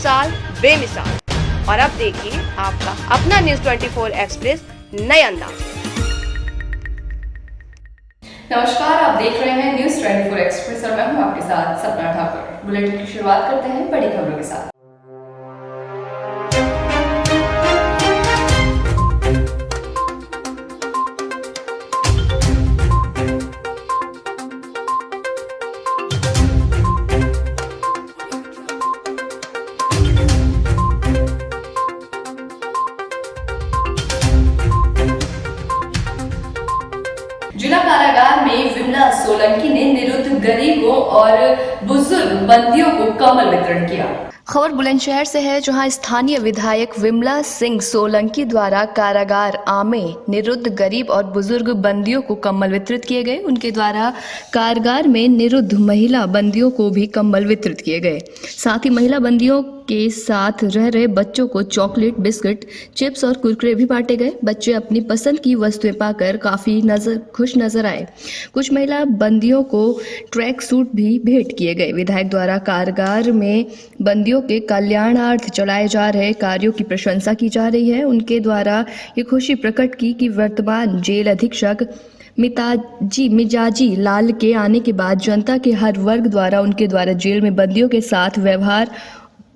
मिसाल बेमिसाल। और अब देखिए आपका अपना न्यूज़ 24 एक्सप्रेस नए अंदाज। नमस्कार, आप देख रहे हैं न्यूज़ 24 एक्सप्रेस और मैं हूं आपके साथ सपना ठाकुर। बुलेटिन की शुरुआत करते हैं बड़ी खबरों के साथ। जिला कारागार में विमला सोलंकी ने निरुद्ध गरीबों और बुजुर्ग बंदियों को कम्बल वितरण किया। खबर बुलंदशहर से है, जहां स्थानीय विधायक विमला सिंह सोलंकी द्वारा कारागार आमे निरुद्ध गरीब और बुजुर्ग बंदियों को कम्बल वितरित किए गए। उनके द्वारा कारागार में निरुद्ध महिला बंदियों को भी कम्बल वितरित किए गए। साथ ही महिला बंदियों के साथ रह रहे बच्चों को चॉकलेट, बिस्किट, चिप्स और कुरकुरे भी बांटे गए। बच्चे अपनी पसंद की वस्तुएं पाकर काफी खुश नजर आए। कुछ महिला बंदियों को ट्रैक सूट भी भेंट किए गए। विधायक द्वारा कारागार में बंदियों के कल्याणार्थ चलाए जा रहे कार्यों की प्रशंसा की जा रही है। उनके द्वारा ये खुशी प्रकट की कि वर्तमान जेल अधीक्षक मिजाजी लाल के आने के बाद जनता के हर वर्ग द्वारा उनके द्वारा जेल में बंदियों के साथ व्यवहार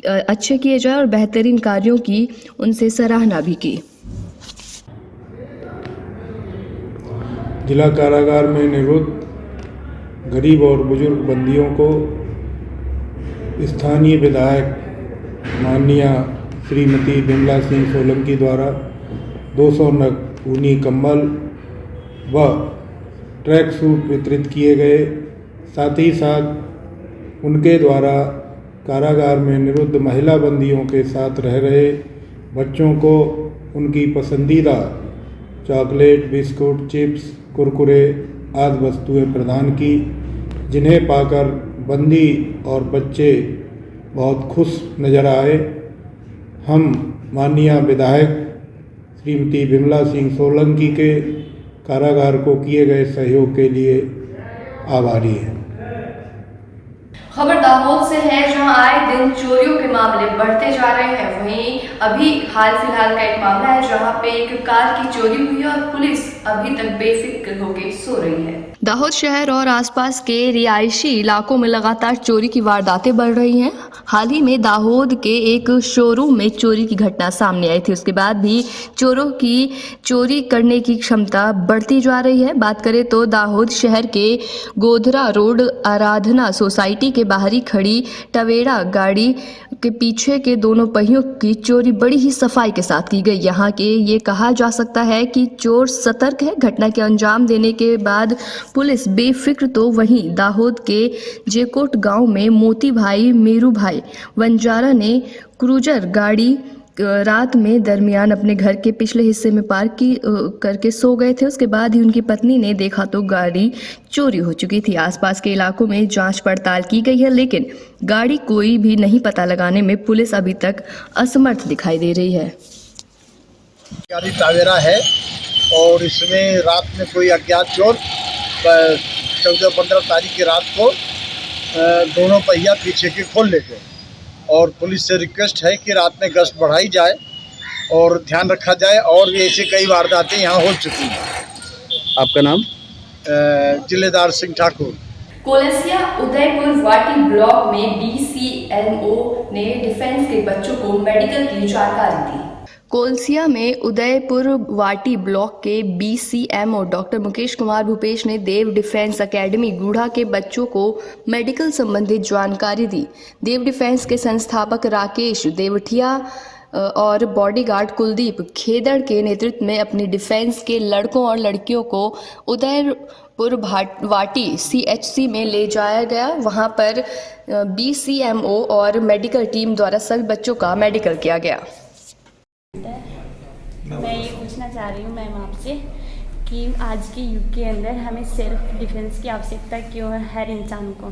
अच्छे किए जाए और बेहतरीन कार्यों की उनसे सराहना भी की। जिला कारागार में निरुद्ध गरीब और बुजुर्ग बंदियों को स्थानीय विधायक माननीय श्रीमती विमला सिंह सोलंकी द्वारा 200 नग ऊनी कंबल व ट्रैक सूट वितरित किए गए। साथ ही साथ उनके द्वारा कारागार में निरुद्ध महिला बंदियों के साथ रह रहे बच्चों को उनकी पसंदीदा चॉकलेट, बिस्कुट, चिप्स, कुरकुरे आदि वस्तुएं प्रदान की, जिन्हें पाकर बंदी और बच्चे बहुत खुश नज़र आए। हम माननीय विधायक श्रीमती विमला सिंह सोलंकी के कारागार को किए गए सहयोग के लिए आभारी हैं। खबर दाहोद से है, जहां आए दिन चोरियों के मामले बढ़ते जा रहे हैं। वहीं अभी हाल फिलहाल का एक मामला है जहां पे एक कार की चोरी हुई और पुलिस अभी तक बेफिक्र होकर सो रही है। दाहोद शहर और आसपास के रिहायशी इलाकों में लगातार चोरी की वारदातें बढ़ रही हैं। हाल ही में दाहोद के एक शोरूम में चोरी की घटना सामने आई थी। उसके बाद भी चोरों की चोरी करने की क्षमता बढ़ती जा रही है। बात करें तो दाहोद शहर के गोधरा रोड आराधना सोसाइटी के बाहरी खड़ी टवेरा गाड़ी के पीछे के दोनों पहियों की चोरी बड़ी ही सफाई के साथ की गई। यहाँ के ये कहा जा सकता है कि चोर सतर्क है। घटना के अंजाम देने के बाद पुलिस बेफिक्र तो वहीं दाहोद के जेकोट गांव में मोती भाई मेरू भाई वंजारा ने क्रूजर गाड़ी रात में दरमियान अपने घर के पिछले हिस्से में पार्क करके सो गए थे। उसके बाद ही उनकी पत्नी ने देखा तो गाड़ी चोरी हो चुकी थी। आसपास के इलाकों में जांच पड़ताल की गई है, लेकिन गाड़ी कोई भी नहीं पता लगाने में पुलिस अभी तक असमर्थ दिखाई दे रही है। गाड़ी टावेरा है और इसमें रात में कोई अज्ञात चोर 14-15 तारीख की रात को दोनों पहिया पीछे के खोल लेते हैं और पुलिस से रिक्वेस्ट है कि रात में गश्त बढ़ाई जाए और ध्यान रखा जाए। और ऐसे कई वारदातें यहाँ हो चुकी हैं। आपका नाम? जिलेदार सिंह ठाकुर। कोलसिया उदयपुर वाटी ब्लॉक में BCMO ने डिफेंस के बच्चों को मेडिकल की जानकारी दी। कोलसिया में उदयपुर वाटी ब्लॉक के BCMO डॉक्टर मुकेश कुमार भूपेश ने देव डिफेंस एकेडमी गूढ़ा के बच्चों को मेडिकल संबंधित जानकारी दी। देव डिफेंस के संस्थापक राकेश देवठिया और बॉडीगार्ड कुलदीप खेदड़ के नेतृत्व में अपनी डिफेंस के लड़कों और लड़कियों को उदयपुर वाटी CHC में ले जाया गया। वहां पर BCMO और मेडिकल टीम द्वारा सभी बच्चों का मेडिकल किया गया। मैं ये पूछना चाह रही हूँ मैम आपसे कि आज के युग के अंदर हमें सेल्फ डिफेंस की आवश्यकता क्यों है हर इंसान को?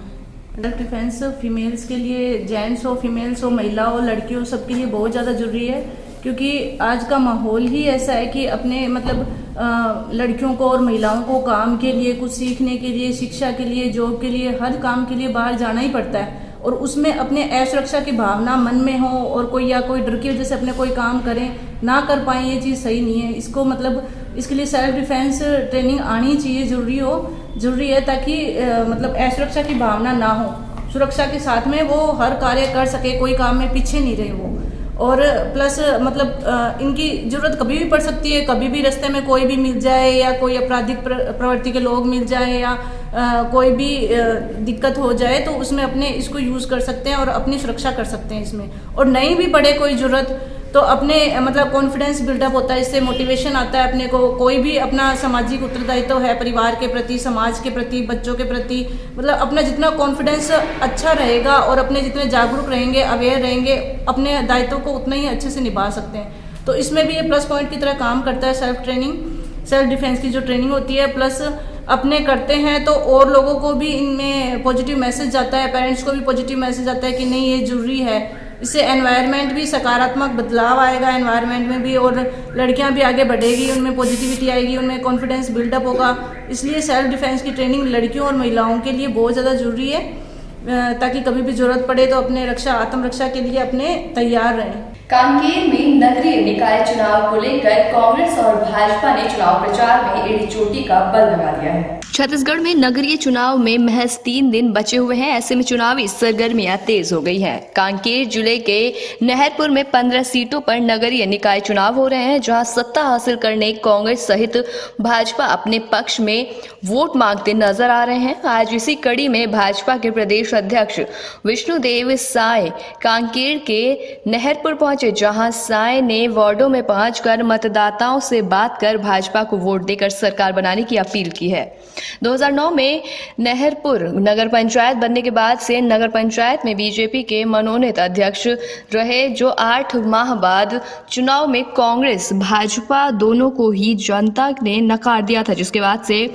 सेल्फ डिफेंस फीमेल्स के लिए, जेंट्स हो, फीमेल्स हो, महिला हो, लड़की हो, सबके लिए बहुत ज़्यादा ज़रूरी है, क्योंकि आज का माहौल ही ऐसा है कि अपने लड़कियों को और महिलाओं को काम के लिए, कुछ सीखने के लिए, शिक्षा के लिए, जॉब के लिए, हर काम के लिए बाहर जाना ही पड़ता है। और उसमें अपने असुरक्षा की भावना मन में हो और कोई डर की वजह से अपने कोई काम करें ना कर पाए, ये चीज़ सही नहीं है। इसको मतलब इसके लिए सेल्फ डिफेंस ट्रेनिंग आनी चाहिए, जरूरी है, ताकि मतलब असुरक्षा की भावना ना हो, सुरक्षा के साथ में वो हर कार्य कर सके, कोई काम में पीछे नहीं रहे वो। और प्लस मतलब इनकी ज़रूरत कभी भी पड़ सकती है, कभी भी रास्ते में कोई भी मिल जाए या कोई आपराधिक प्रवृत्ति के लोग मिल जाए या कोई भी दिक्कत हो जाए तो उसमें अपने इसको यूज़ कर सकते हैं और अपनी सुरक्षा कर सकते हैं इसमें। और नहीं भी पड़े कोई ज़रूरत तो अपने मतलब कॉन्फिडेंस बिल्डअप होता है, इससे मोटिवेशन आता है अपने को। कोई भी अपना सामाजिक उत्तरदायित्व है परिवार के प्रति, समाज के प्रति, बच्चों के प्रति, मतलब अपना जितना कॉन्फिडेंस अच्छा रहेगा और अपने जितने जागरूक रहेंगे, अवेयर रहेंगे, अपने दायित्व को उतना ही अच्छे से निभा सकते हैं। तो इसमें भी ये प्लस पॉइंट की तरह काम करता है सेल्फ डिफेंस की जो ट्रेनिंग होती है। प्लस अपने करते हैं तो और लोगों को भी इनमें पॉजिटिव मैसेज जाता है, पेरेंट्स को भी पॉजिटिव मैसेज आता है कि नहीं ये जरूरी है। इससे एनवायरनमेंट भी सकारात्मक बदलाव आएगा एनवायरनमेंट में भी, और लड़कियां भी आगे बढ़ेगी, उनमें पॉजिटिविटी आएगी, उनमें कॉन्फिडेंस बिल्डअप होगा। इसलिए सेल्फ डिफेंस की ट्रेनिंग लड़कियों और महिलाओं के लिए बहुत ज़्यादा जरूरी है, ताकि कभी भी जरूरत पड़े तो अपने आत्मरक्षा के लिए अपने तैयार रहें। कांकेर में नगरीय निकाय चुनाव को लेकर कांग्रेस और भाजपा ने चुनाव प्रचार में एड़ी चोटी का बल लगा दिया है। छत्तीसगढ़ में नगरीय चुनाव में महज 3 दिन बचे हुए हैं। ऐसे में चुनावी सरगर्मियां तेज हो गई हैं। कांकेर जिले के नहरपुर में 15 सीटों पर नगरीय निकाय चुनाव हो रहे हैं, जहां सत्ता हासिल करने कांग्रेस सहित भाजपा अपने पक्ष में वोट मांगते नजर आ रहे हैं। आज इसी कड़ी में भाजपा के प्रदेश अध्यक्ष विष्णुदेव साय कांकेर के नहरपुर पहुंचे, जहां साय ने वार्डों में पहुंचकर मतदाताओं से बात कर भाजपा को वोट देकर सरकार बनाने की अपील की है। 2009 में नहरपुर नगर पंचायत बनने के बाद से नगर पंचायत में बीजेपी के मनोनीत अध्यक्ष रहे, जो 8 माह बाद चुनाव में कांग्रेस भाजपा दोनों को ही जनता ने नकार दिया था, जिसके बाद से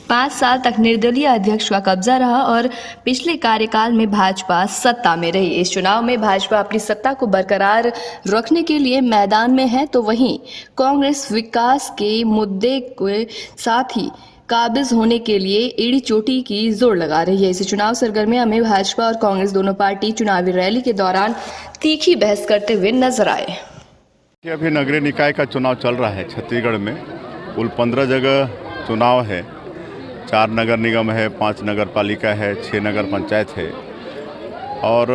5 साल तक निर्दलीय अध्यक्ष का कब्जा रहा और पिछले कार्यकाल में भाजपा सत्ता में रही। इस चुनाव में भाजपा अपनी सत्ता को बरकरार रखने के लिए मैदान में है, तो वहीं कांग्रेस विकास के मुद्दे के साथ ही काबिज होने के लिए एड़ी चोटी की जोर लगा रही है। इस चुनाव सरगर्मियों में भाजपा और कांग्रेस दोनों पार्टी चुनावी रैली के दौरान तीखी बहस करते हुए नजर आए। अभी नगरीय निकाय का चुनाव चल रहा है छत्तीसगढ़ में। कुल 15 जगह चुनाव है, 4 नगर निगम है, 5 नगर पालिका है, 6 नगर पंचायत है और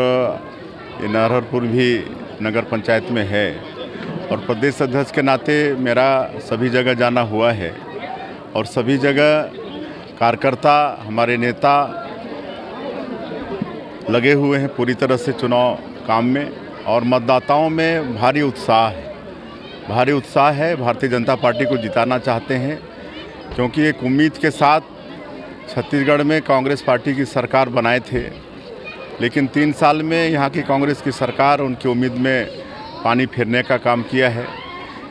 नहरपुर भी नगर पंचायत में है। और प्रदेश अध्यक्ष के नाते मेरा सभी जगह जाना हुआ है और सभी जगह कार्यकर्ता हमारे नेता लगे हुए हैं पूरी तरह से चुनाव काम में और मतदाताओं में भारी उत्साह है। भारतीय जनता पार्टी को जिताना चाहते हैं, क्योंकि एक उम्मीद के साथ छत्तीसगढ़ में कांग्रेस पार्टी की सरकार बनाए थे, लेकिन 3 साल में यहाँ की कांग्रेस की सरकार उनकी उम्मीद में पानी फेरने का काम किया है।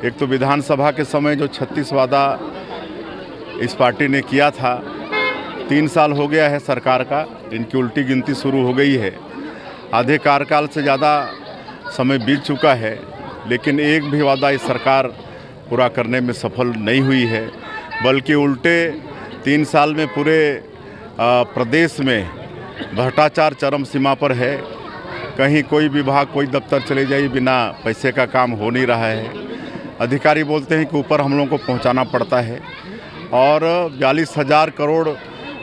एक तो विधानसभा के समय जो 36 वादा इस पार्टी ने किया था, 3 साल हो गया है सरकार का, इनकी उल्टी गिनती शुरू हो गई है। आधे कार्यकाल से ज़्यादा समय बीत चुका है, लेकिन एक भी वादा इस सरकार पूरा करने में सफल नहीं हुई है, बल्कि उल्टे 3 साल में पूरे प्रदेश में भ्रष्टाचार चरम सीमा पर है। कहीं कोई विभाग, कोई दफ्तर चले जाइए, बिना पैसे का काम हो नहीं रहा है। अधिकारी बोलते हैं कि ऊपर हम लोगों को पहुंचाना पड़ता है और 42,000 करोड़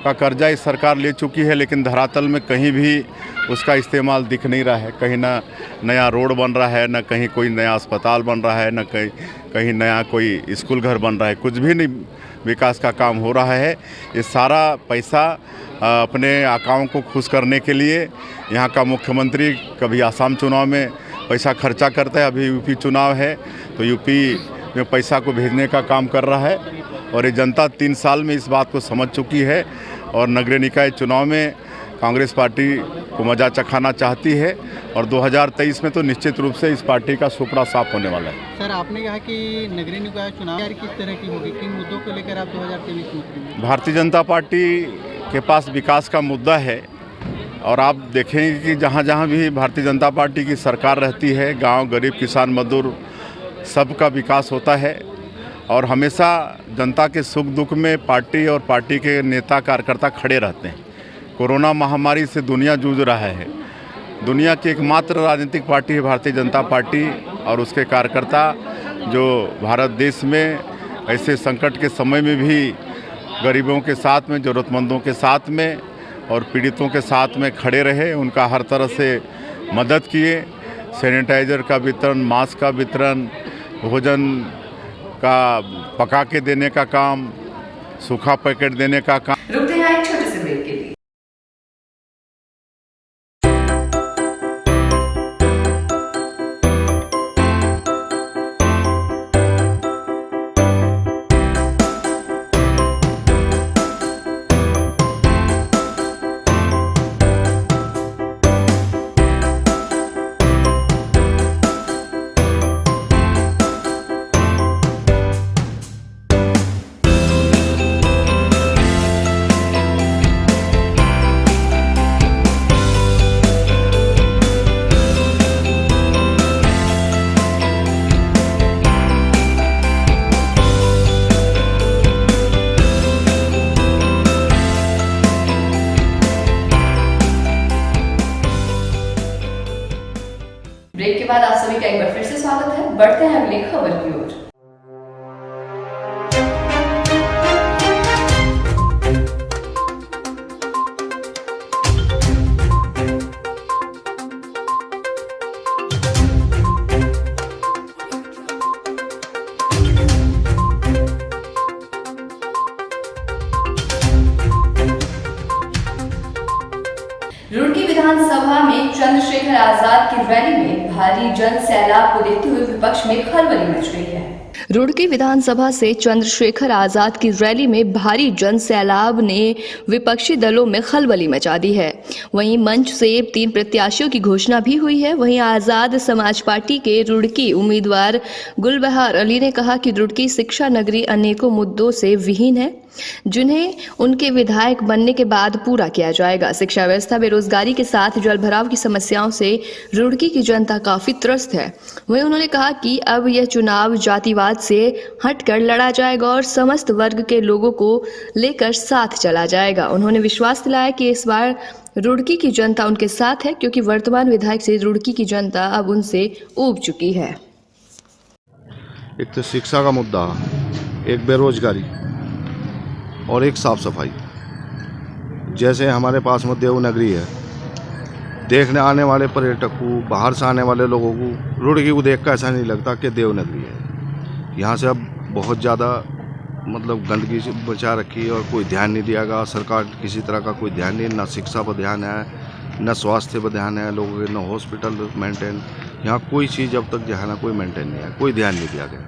का कर्जा इस सरकार ले चुकी है, लेकिन धरातल में कहीं भी उसका इस्तेमाल दिख नहीं रहा है। कहीं ना नया रोड बन रहा है, ना कहीं कोई नया अस्पताल बन रहा है, ना कहीं नया कोई स्कूल घर बन रहा है, कुछ भी नहीं विकास का काम हो रहा है। ये सारा पैसा अपने आकाओं को खुश करने के लिए यहाँ का मुख्यमंत्री कभी आसाम चुनाव में पैसा खर्चा करता है, अभी यूपी चुनाव है तो यूपी में पैसा को भेजने का काम कर रहा है। और ये जनता 3 साल में इस बात को समझ चुकी है और नगरीय निकाय चुनाव में कांग्रेस पार्टी को मजा चखाना चाहती है और 2023 में तो निश्चित रूप से इस पार्टी का सुपड़ा साफ होने वाला है। सर, आपने कहा कि नगरीय निकाय चुनाव किस तरह की होगी, किन मुद्दों को लेकर आप 2023 में? भारतीय जनता पार्टी के पास विकास का मुद्दा है और आप देखेंगे कि जहाँ जहाँ भी भारतीय जनता पार्टी की सरकार रहती है, गाँव, गरीब, किसान, मजदूर सबका विकास होता है और हमेशा जनता के सुख दुख में पार्टी और पार्टी के नेता कार्यकर्ता खड़े रहते हैं। कोरोना महामारी से दुनिया जूझ रहा है, दुनिया की एकमात्र राजनीतिक पार्टी है भारतीय जनता पार्टी, और उसके कार्यकर्ता जो भारत देश में ऐसे संकट के समय में भी गरीबों के साथ में, ज़रूरतमंदों के साथ में और पीड़ितों के साथ में खड़े रहे, उनका हर तरह से मदद किए। सैनिटाइज़र का वितरण, मास्क का वितरण, भोजन का पका के देने का काम, सूखा पैकेट देने का काम। रुकते हैं एक छोटे से ब्रेक के लिए। ब्रेक के बाद आप सभी का एक बार फिर से स्वागत है। बढ़ते हैं अगली खबर की ओर। रुड़की विधानसभा में चंद्रशेखर आजाद की रैली में भारी जन सैलाब को देखते हुए विपक्ष में खलबली मच गई है। रुड़की विधानसभा से चंद्रशेखर आजाद की रैली में भारी जन सैलाब ने विपक्षी दलों में खलबली मचा दी है। वहीं मंच से 3 प्रत्याशियों की घोषणा भी हुई है। वहीं आजाद समाज पार्टी के रुड़की उम्मीदवार गुलबहार अली ने कहा कि रुड़की शिक्षा नगरी अनेकों मुद्दों से विहीन है, जिन्हें उनके विधायक बनने के बाद पूरा किया जाएगा। शिक्षा व्यवस्था, बेरोजगारी के साथ जलभराव की समस्याओं से रुड़की की जनता काफी त्रस्त है। वहीं उन्होंने कहा कि अब यह चुनाव जातिवाद से हटकर लड़ा जाएगा और समस्त वर्ग के लोगों को लेकर साथ चला जाएगा। उन्होंने विश्वास दिलाया कि इस बार रुड़की की जनता उनके साथ है, क्योंकि वर्तमान विधायक से रुड़की की जनता अब उनसे ऊब चुकी है। एक तो शिक्षा का मुद्दा, एक बेरोजगारी और एक साफ सफाई। जैसे हमारे पास में देवनगरी है, देखने आने वाले पर्यटक को, बाहर से आने वाले लोगों को रुड़की को देख कर ऐसा नहीं लगता कि देवनगरी है। यहाँ से अब बहुत ज़्यादा मतलब गंदगी से बचा रखी है और कोई ध्यान नहीं दिया गया। सरकार किसी तरह का कोई ध्यान नहीं, ना शिक्षा पर ध्यान है, न स्वास्थ्य पर ध्यान है लोगों के, न हॉस्पिटल मेंटेन। यहाँ कोई चीज़ अब तक जो है ना कोई मेंटेन नहीं है, कोई ध्यान नहीं दिया गया।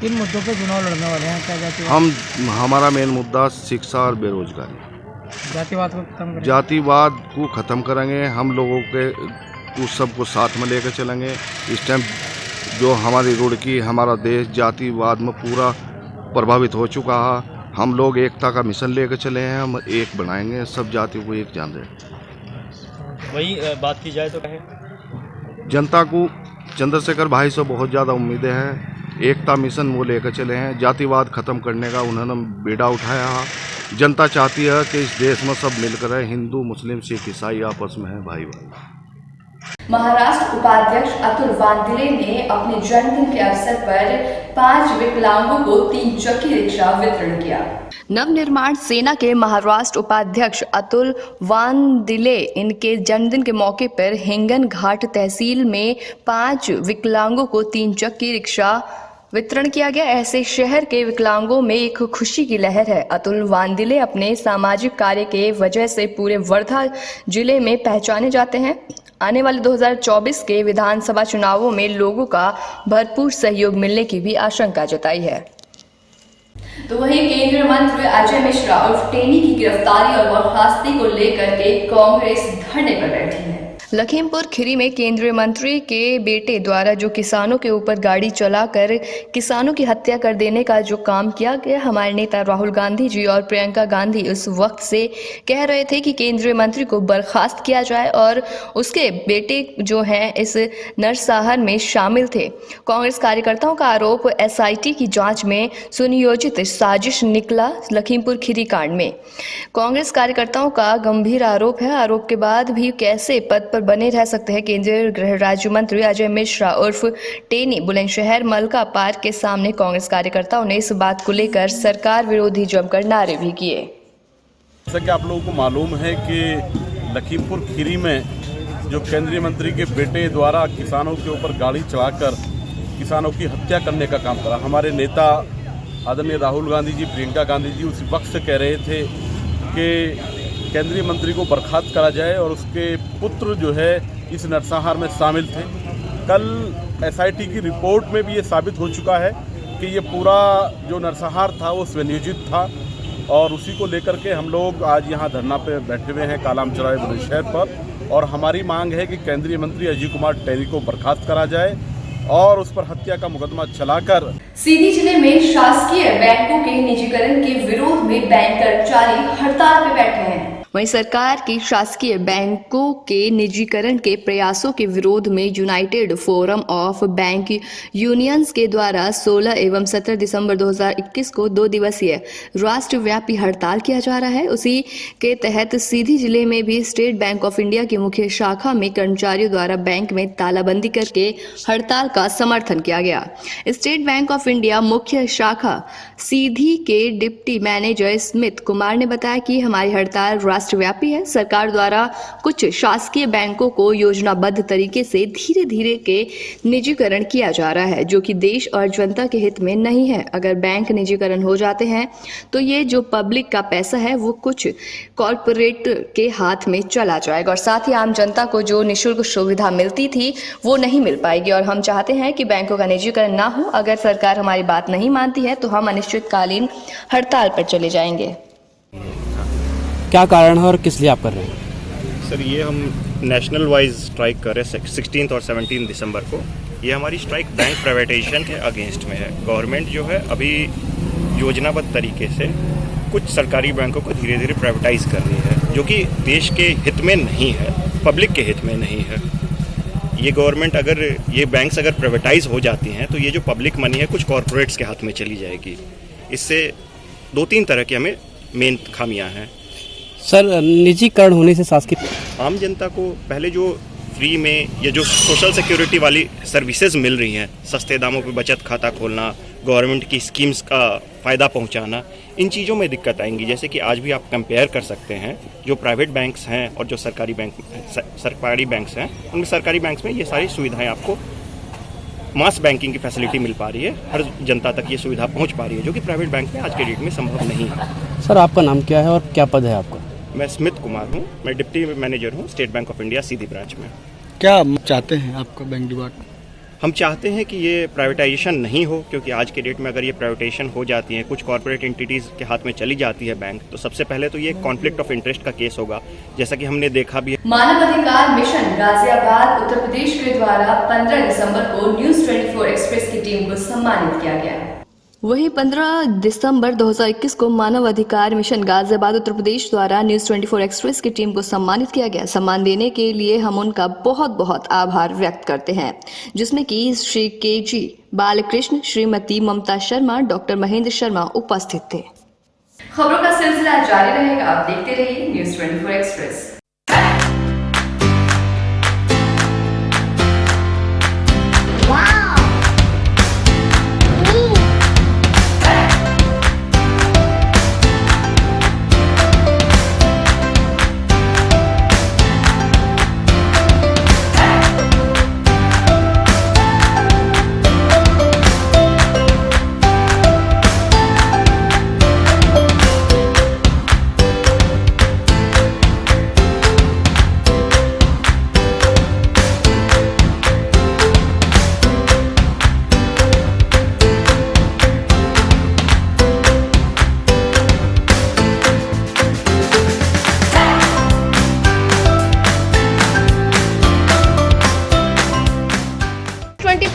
किन मुद्दों पे चुनाव लड़ने वाले हैं? क्या जातिवाद? हमारा मेन मुद्दा शिक्षा और बेरोजगारी। जातिवाद को खत्म करेंगे? जातिवाद को ख़त्म करेंगे। हम लोगों के उस सबको साथ में लेकर चलेंगे। इस टाइम जो हमारी रुड़की, हमारा देश जातिवाद में पूरा प्रभावित हो चुका है। हम लोग एकता का मिशन लेकर चले हैं, हम एक बनाएंगे, सब जातियों को एक जान दें। वही बात की जाए तो क्या है, जनता को चंद्रशेखर भाई से बहुत ज़्यादा उम्मीदें हैं। एकता मिशन वो लेकर चले हैं, जातिवाद खत्म करने का उन्होंने बेड़ा उठाया है। जनता चाहती है कि इस देश में सब मिलकर रहे, हिंदू, मुस्लिम, सिख, ईसाई आपस में है भाई भाई। महाराष्ट्र उपाध्यक्ष अतुल वानदिले ने अपने जन्मदिन के अवसर पर 5 विकलांगों को 3 चक्की रिक्शा वितरण किया। नवनिर्माण सेना के महाराष्ट्र उपाध्यक्ष अतुल वानदिले इनके जन्मदिन के मौके पर हिंगन घाट तहसील में 5 विकलांगों को 3 चक्की रिक्शा वितरण किया गया। ऐसे शहर के विकलांगों में एक खुशी की लहर है। अतुल वानदिले अपने सामाजिक कार्य के वजह से पूरे वर्धा जिले में पहचाने जाते हैं। आने वाले 2024 के विधानसभा चुनावों में लोगों का भरपूर सहयोग मिलने की भी आशंका जताई है। तो वहीं केंद्रीय मंत्री अजय मिश्रा उर्फ टेनी की गिरफ्तारी और बर्खास्ती को लेकर के कांग्रेस धरने पर बैठी है। लखीमपुर खीरी में केंद्रीय मंत्री के बेटे द्वारा जो किसानों के ऊपर गाड़ी चलाकर किसानों की हत्या कर देने का जो काम किया गया, हमारे नेता राहुल गांधी जी और प्रियंका गांधी उस वक्त से कह रहे थे कि केंद्रीय मंत्री को बर्खास्त किया जाए और उसके बेटे जो हैं इस नरसंहार में शामिल थे। कांग्रेस कार्यकर्ताओं का आरोप SIT की जांच में सुनियोजित साजिश निकला। लखीमपुर खीरी कांड में कांग्रेस कार्यकर्ताओं का गंभीर आरोप है। आरोप के बाद भी कैसे पद पर पर बने रह सकते हैं केंद्रीय गृह राज्य मंत्री अजय मिश्रा उर्फ टेनी। बुलंदशहर मलका पार्क के सामने कांग्रेस कार्यकर्ताओं ने इस बात को लेकर सरकार विरोधी जमकर नारे भी किए। जैसा कि आप लोगों को मालूम है कि लखीमपुर खीरी में जो केंद्रीय मंत्री के बेटे द्वारा किसानों के ऊपर गाड़ी चढ़ाकर किसानों की हत्या करने का काम करा, हमारे नेता आदरणीय राहुल गांधी जी, प्रियंका गांधी जी उस वक्त से कह रहे थे कि केंद्रीय मंत्री को बर्खास्त करा जाए और उसके पुत्र जो है इस नरसंहार में शामिल थे। कल एसआईटी की रिपोर्ट में भी ये साबित हो चुका है कि ये पूरा जो नरसंहार था वो स्वनियोजित था और उसी को लेकर के हम लोग आज यहाँ धरना पे बैठे हुए हैं कालाम चौराहे बुलंदशहर पर। और हमारी मांग है कि केंद्रीय मंत्री अजय कुमार टेनी को बर्खास्त करा जाए और उस पर हत्या का मुकदमा चलाकर। सीधी जिले में शासकीय बैंकों के निजीकरण के विरोध में बैंक कर्मचारी हड़ताल पर बैठे हैं। वहीं सरकार की शासकीय बैंकों के निजीकरण के प्रयासों के विरोध में United forum of bank unions के द्वारा 16 एवं 17 दिसंबर 2021 को 2 दिवसीय राष्ट्रव्यापी हड़ताल किया जा रहा है। उसी के तहत सीधी जिले में भी स्टेट बैंक ऑफ इंडिया की मुख्य शाखा में कर्मचारियों द्वारा बैंक में तालाबंदी करके हड़ताल का समर्थन किया गया। स्टेट बैंक ऑफ इंडिया मुख्य शाखा सीधी के डिप्टी मैनेजर स्मिथ कुमार ने बताया कि हमारी हड़ताल राष्ट्रव्यापी है। सरकार द्वारा कुछ शासकीय बैंकों को योजनाबद्ध तरीके से धीरे धीरे के निजीकरण किया जा रहा है, जो कि देश और जनता के हित में नहीं है। अगर बैंक निजीकरण हो जाते हैं तो ये जो पब्लिक का पैसा है वो कुछ कॉरपोरेट के हाथ में चला जाएगा और साथ ही आम जनता को जो निःशुल्क सुविधा मिलती थी वो नहीं मिल पाएगी। और हम चाहते हैं कि बैंकों का निजीकरण ना हो। अगर सरकार हमारी बात नहीं मानती है तो हम अनिश्चितकालीन हड़ताल पर चले जाएंगे। क्या कारण है और किस लिए आप कर रहे हैं? सर, ये हम नेशनल वाइज स्ट्राइक कर रहे हैं 16 और 17 दिसंबर को। ये हमारी स्ट्राइक बैंक प्राइवेटाइजेशन के अगेंस्ट में है। गवर्नमेंट जो है अभी योजनाबद्ध तरीके से कुछ सरकारी बैंकों को धीरे धीरे प्राइवेटाइज कर रही है, जो कि देश के हित में नहीं है, पब्लिक के हित में नहीं है। ये गवर्नमेंट अगर ये बैंक्स अगर प्राइवेटाइज हो जाती हैं तो ये जो पब्लिक मनी है कुछ कॉरपोरेट्स के हाथ में चली जाएगी। इससे 2-3 तरह की हमें मेन खामियां हैं। सर, निजीकरण होने से शासकीय आम जनता को पहले जो फ्री में ये जो सोशल सिक्योरिटी वाली सर्विसेज मिल रही हैं, सस्ते दामों पे बचत खाता खोलना, गवर्नमेंट की स्कीम्स का फ़ायदा पहुंचाना, इन चीज़ों में दिक्कत आएंगी। जैसे कि आज भी आप कंपेयर कर सकते हैं जो प्राइवेट बैंक्स हैं और जो सरकारी बैंक्स हैं, उनमें सरकारी बैंक्स में ये सारी सुविधाएं आपको मास बैंकिंग की फैसिलिटी मिल पा रही है, हर जनता तक ये सुविधा पहुंच पा रही है, जो कि प्राइवेट बैंक में आज के डेट में संभव नहीं है। सर, आपका नाम क्या है और क्या पद है आपका? मैं स्मिथ कुमार हूँ, मैं डिप्टी मैनेजर हूँ state bank of India Sidhi branch में। क्या चाहते हैं आपका बैंक डिपार्टमेंट? हम चाहते हैं कि ये प्राइवेटाइजेशन नहीं हो, क्योंकि आज के डेट में अगर ये प्राइवेटाइजेशन हो जाती है, कुछ कॉर्पोरेट एंटिटीज़ के हाथ में चली जाती है बैंक, तो सबसे पहले तो ये कॉन्फ्लिक्ट ऑफ इंटरेस्ट का केस होगा, जैसा कि हमने देखा भी है। मानवाधिकार मिशन गाजियाबाद उत्तर प्रदेश के द्वारा 15 दिसंबर को न्यूज़ 24 एक्सप्रेस की टीम को सम्मानित किया गया। वहीं 15 दिसंबर 2021 को मानव अधिकार मिशन गाजियाबाद उत्तर प्रदेश द्वारा न्यूज़ 24 एक्सप्रेस की टीम को सम्मानित किया गया। सम्मान देने के लिए हम उनका बहुत बहुत आभार व्यक्त करते हैं, जिसमें कि श्री के.जी. बालकृष्ण, श्रीमती ममता शर्मा, डॉक्टर महेंद्र शर्मा उपस्थित थे। खबरों का सिलसिला जारी रहेगा, आप देखते रहिए न्यूज़ 24 एक्सप्रेस।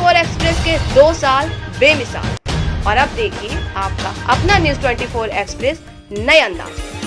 एक्सप्रेस के 2 साल बेमिसाल। और अब देखिए आपका अपना न्यूज़ 24 एक्सप्रेस नए अंदाज।